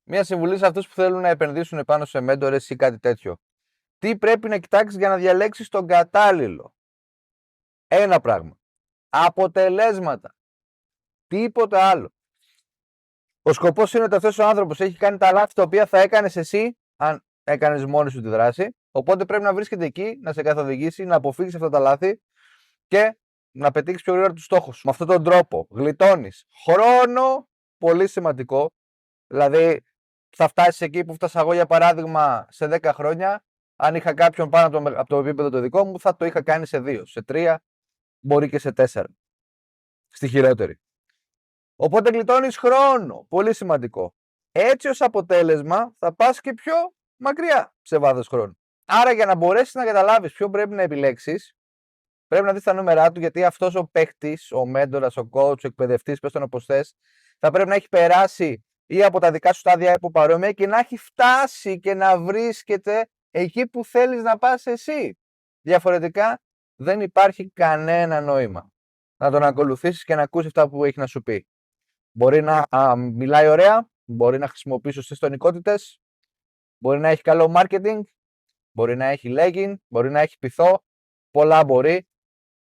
Μία συμβουλή σε αυτούς που θέλουν να επενδύσουν πάνω σε μέντορες ή κάτι τέτοιο. Τι πρέπει να κοιτάξεις για να διαλέξεις τον κατάλληλο? Ένα πράγμα. Αποτελέσματα. Τίποτα άλλο. Ο σκοπός είναι ότι αυτός ο άνθρωπος έχει κάνει τα λάθη τα οποία θα έκανες εσύ αν έκανες μόνη σου τη δράση. Οπότε πρέπει να βρίσκεται εκεί, να σε καθοδηγήσει, να αποφύγεις αυτά τα λάθη και να πετύχεις πιο γρήγορα τους στόχους. Με αυτόν τον τρόπο γλιτώνεις χρόνο, πολύ σημαντικό. Δηλαδή θα φτάσεις εκεί που φτάσα εγώ για παράδειγμα σε 10 χρόνια. Αν είχα κάποιον πάνω από το επίπεδο το δικό μου, θα το είχα κάνει σε 2, σε 3, μπορεί και σε 4. Στη χειρότερη. Οπότε γλιτώνεις χρόνο. Πολύ σημαντικό. Έτσι ως αποτέλεσμα θα πας και πιο μακριά σε βάθος χρόνου. Άρα για να μπορέσεις να καταλάβεις ποιο πρέπει να επιλέξεις, πρέπει να δεις τα νούμερά του, γιατί αυτός ο παίκτης, ο μέντορας, ο coach, ο εκπαιδευτής, πες τον όπως θες, θα πρέπει να έχει περάσει ή από τα δικά σου στάδια ή από παρόμοια και να έχει φτάσει και να βρίσκεται εκεί που θέλεις να πας εσύ. Διαφορετικά δεν υπάρχει κανένα νόημα να τον ακολουθήσεις και να ακούσεις αυτά που έχει να σου πει. Μπορεί να μιλάει ωραία, μπορεί να χρησιμοποιεί σωστές τονικότητες, μπορεί να έχει καλό marketing, μπορεί να έχει legging, μπορεί να έχει πειθό, πολλά μπορεί.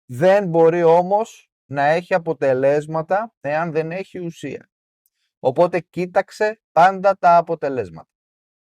Δεν μπορεί όμως να έχει αποτελέσματα εάν δεν έχει ουσία. Οπότε κοίταξε πάντα τα αποτελέσματα.